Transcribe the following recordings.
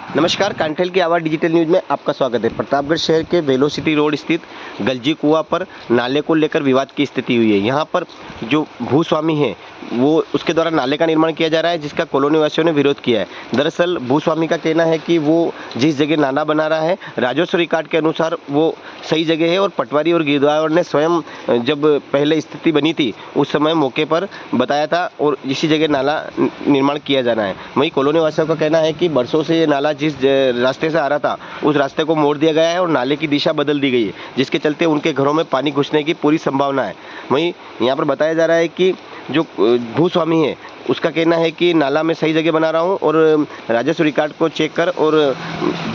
नमस्कार, कांठेल की आवाज़ डिजिटल न्यूज़ में आपका स्वागत है। प्रतापगढ़ शहर के वेलोसिटी रोड स्थित गलजी कुआं पर नाले को लेकर विवाद की स्थिति हुई है। यहाँ पर जो भूस्वामी हैं वो उसके द्वारा नाले का निर्माण किया जा रहा है, जिसका कॉलोनी वासियों ने विरोध किया है। दरअसल भूस्वामी का कहना है कि वो जिस जगह नाला बना रहा है राजस्व रिकॉर्ड के अनुसार वो सही जगह है और पटवारी और गिरदावर ने स्वयं जब पहले स्थिति बनी थी उस समय मौके पर बताया था और इसी जगह नाला निर्माण किया जाना है। वहीं कॉलोनी वासियों का कहना है कि बरसों से ये नाला जिस रास्ते से आ रहा था उस रास्ते को मोड़ दिया गया है और नाले की दिशा बदल दी गई है, जिसके चलते उनके घरों में पानी घुसने की पूरी संभावना है। वहीं यहाँ पर बताया जा रहा है कि जो भूस्वामी है उसका कहना है कि नाला मैं सही जगह बना रहा हूँ और राजस्व रिकॉर्ड को चेक कर और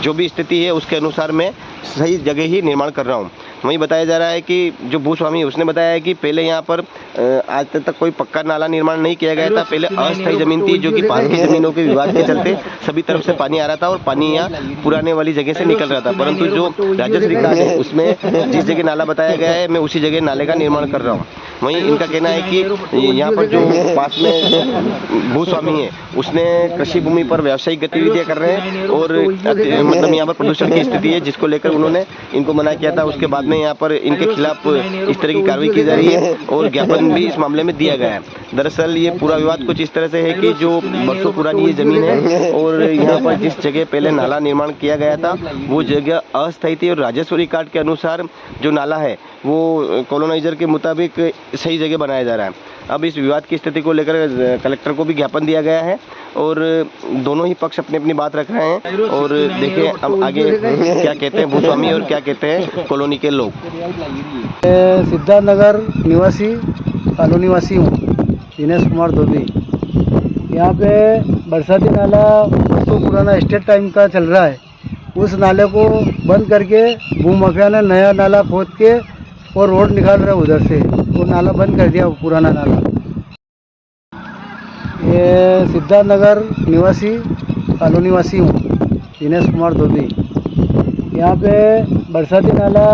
जो भी स्थिति है उसके अनुसार मैं सही जगह ही निर्माण कर रहा हूँ। वहीं बताया जा रहा है कि जो भूस्वामी है उसने बताया है कि पहले यहाँ पर आज तक कोई पक्का नाला निर्माण नहीं किया गया था। पहले अस्थायी जमीन थी जो कि पास की जमीनों के विवाद के चलते सभी तरफ से पानी आ रहा था और पानी यहाँ पुराने वाली जगह से निकल रहा था, परंतु जो राजस्व रिकॉर्ड है उसमें जिस जगह नाला बताया गया है मैं उसी जगह नाले का निर्माण कर रहा हूँ। वहीं इनका कहना है कि यहाँ पर जो पास में भूस्वामी है उसने कृषि भूमि पर व्यावसायिक गतिविधियां कर रहे हैं और मतलब यहाँ पर प्रदूषण की स्थिति है, जिसको लेकर उन्होंने इनको मना किया था। उसके बाद में यहाँ पर इनके खिलाफ इस तरह की कार्रवाई की जा रही है और ज्ञापन भी इस मामले में दिया गया है। दरअसल ये पूरा विवाद कुछ इस तरह से है कि जो बरसों पुरानी ये जमीन है और यहाँ पर जिस जगह पहले नाला निर्माण किया गया था वो जगह अस्थायी थी और राजस्व रिकॉर्ड के अनुसार जो नाला है वो कॉलोनाइजर के मुताबिक सही जगह बनाया जा रहा है। अब इस विवाद की स्थिति को लेकर कलेक्टर को भी ज्ञापन दिया गया है और दोनों ही पक्ष अपनी अपनी बात रख रहे हैं और देखिए अब आगे क्या कहते हैं भूस्वामी और क्या कहते हैं कॉलोनी के लोग। सिद्धार्थ नगर निवासी कॉलोनी वासी हूँ, दिनेश कुमार धोबी। यहाँ पे बरसाती नाला तो पुराना स्टेट टाइम का चल रहा है, उस नाले को बंद करके भूमाफिया ने नया नाला खोद के और रोड निकाल रहा है उधर से, वो नाला बंद कर दिया, पुराना नाला। ये सिद्धार्थ नगर निवासी कॉलोनी वासी हूँ, दिनेश कुमार धोबी। यहाँ पे बरसाती नाला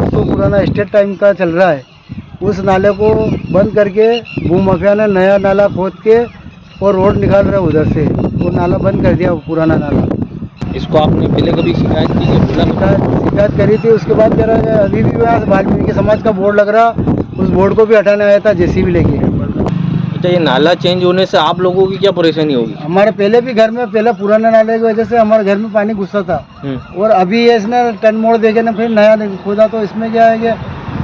तो पुराना स्टेट टाइम का चल रहा है, उस नाले को बंद करके भूमाफिया ने नया नाला खोद के और रोड निकाल रहा है उधर से, वो नाला बंद कर दिया, पुराना नाला। इसको आपने पहले कभी शिकायत की है? शिकायत करी थी, उसके बाद कह रहा है अभी भी वाल्मीकि समाज का बोर्ड लग रहा, उस बोर्ड को भी हटाने आया था जेसीबी लेके। अच्छा, ये नाला चेंज होने से आप लोगों की क्या परेशानी होगी? हमारे पहले भी घर में पहले पुराने नाले की वजह से हमारे घर में पानी घुसता था और अभी ये इसने टर्न मोड़ देके ना फिर नया खोदा, तो इसमें क्या है कि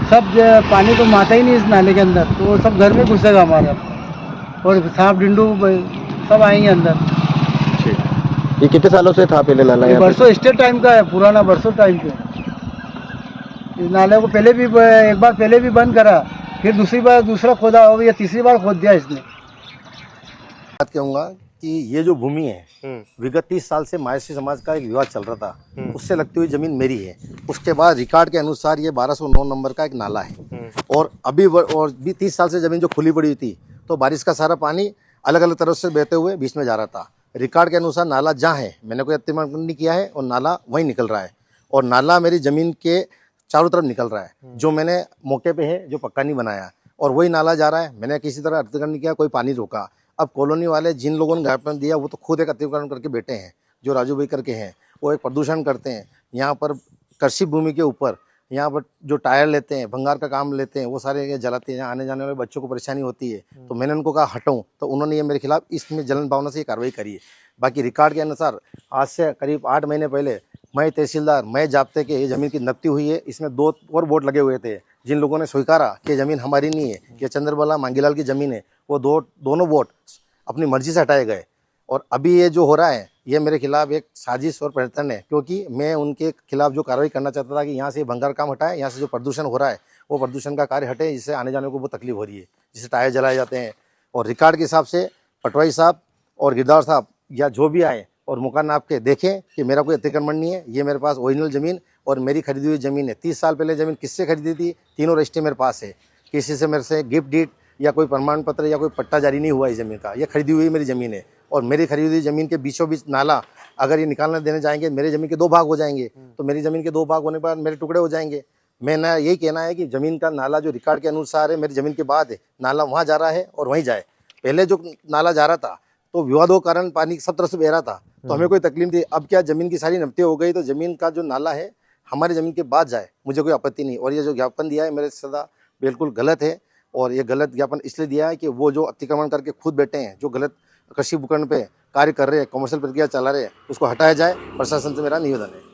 सब पानी तो माता ही नहीं इस नाले के अंदर, तो सब घर में घुसेगा हमारा और सांप डिंडू सब आएंगे अंदर। ये कितने सालों से था पहले नाला? बरसों स्टेट टाइम का है, पुराना बरसों टाइम पे। इस नाले को पहले भी एक बार पहले भी बंद करा, फिर दूसरी बार दूसरा खोदा और ये तीसरी बार खोद दिया इसने। बात कहूँगा कि ये जो भूमि है विगत 30 साल से मायसी समाज का एक विवाद चल रहा था, उससे लगती हुई जमीन मेरी है। उसके बाद रिकॉर्ड के अनुसार ये 1209 नंबर का एक नाला है और अभी और भी 30 साल से जमीन जो खुली पड़ी थी, तो बारिश का सारा पानी अलग अलग तरफ से बहते हुए बीच में जा रहा था। रिकॉर्ड के अनुसार नाला जहाँ है, मैंने कोई अतिक्रमण नहीं किया है और नाला वहीं निकल रहा है और नाला मेरी ज़मीन के चारों तरफ निकल रहा है, जो मैंने मौके पे है जो पक्का नहीं बनाया और वही नाला जा रहा है। मैंने किसी तरह अतिक्रमण नहीं किया, कोई पानी रोका। अब कॉलोनी वाले जिन लोगों ने ज्ञापन दिया वो तो खुद एक अतिक्रमण करके बैठे हैं, जो राजू भाई करके हैं, वो एक प्रदूषण करते हैं। यहाँ पर कृषि भूमि के ऊपर यहाँ पर जो टायर लेते हैं, भंगार का काम लेते हैं, वो सारे जलाते हैं, यहाँ आने जाने वाले बच्चों को परेशानी होती है। तो मैंने उनको कहा हटाऊँ, तो उन्होंने ये मेरे खिलाफ इसमें जलन भावना से ये कार्रवाई करी है। बाकी रिकॉर्ड के अनुसार आज से करीब 8 महीने पहले मैं तहसीलदार, मैं जाब्ते के ये ज़मीन की नब्ती हुई है। इसमें 2 और बोर्ड लगे हुए थे, जिन लोगों ने स्वीकारा कि ज़मीन हमारी नहीं है, ये चंद्रबाला मांगीलाल की ज़मीन है, वो दोनों बोर्ड अपनी मर्जी से हटाए गए। और अभी ये जो हो रहा है ये मेरे खिलाफ एक साजिश और प्रयत्न है, क्योंकि मैं उनके खिलाफ जो कार्रवाई करना चाहता था कि यहाँ से भंगार काम हटाए, यहाँ से जो प्रदूषण हो रहा है वो प्रदूषण का कार्य हटे, जिससे आने जाने को बहुत तकलीफ हो रही है, जिससे टायर जलाए जाते हैं। और रिकॉर्ड के हिसाब से पटवारी साहब और गिरदावर साहब या जो भी आए और मौका नाप के देखें कि मेरा कोई अतिक्रमण नहीं है, ये मेरे पास ओरिजिनल ज़मीन और मेरी खरीदी हुई ज़मीन है। 30 साल पहले ज़मीन किससे खरीदी थी, तीनों रजिस्ट्री मेरे पास है, किसी से मेरे से गिफ्ट डीड या कोई प्रमाण पत्र या कोई पट्टा जारी नहीं हुआ इस ज़मीन का। ये खरीदी हुई मेरी ज़मीन है और मेरी खरीदी हुई ज़मीन के बीचों बीच नाला अगर ये निकालने देने जाएंगे, मेरे ज़मीन के 2 भाग हो जाएंगे, तो मेरी ज़मीन के 2 भाग होने पर मेरे टुकड़े हो जाएंगे। मैं ना यही कहना है कि ज़मीन का नाला जो रिकॉर्ड के अनुसार है मेरी ज़मीन के बाद है, नाला वहाँ जा रहा है और वहीं जाए। पहले जो नाला जा रहा था तो विवादों के कारण पानी सब तरफ से बह रहा था, तो हमें कोई तकलीफ थी। अब क्या जमीन की सारी नब्ती हो गई, तो जमीन का जो नाला है हमारी जमीन के बाद जाए, मुझे कोई आपत्ति नहीं। और ये जो ज्ञापन दिया है मेरे सदा बिल्कुल गलत है। और ये गलत ज्ञापन इसलिए दिया है कि वो जो अतिक्रमण करके खुद बैठे हैं, जो गलत कृषि उपकरण पे कार्य कर रहे हैं, कमर्शियल प्रक्रिया चला रहे हैं, उसको हटाया जाए। प्रशासन से मेरा निवेदन है।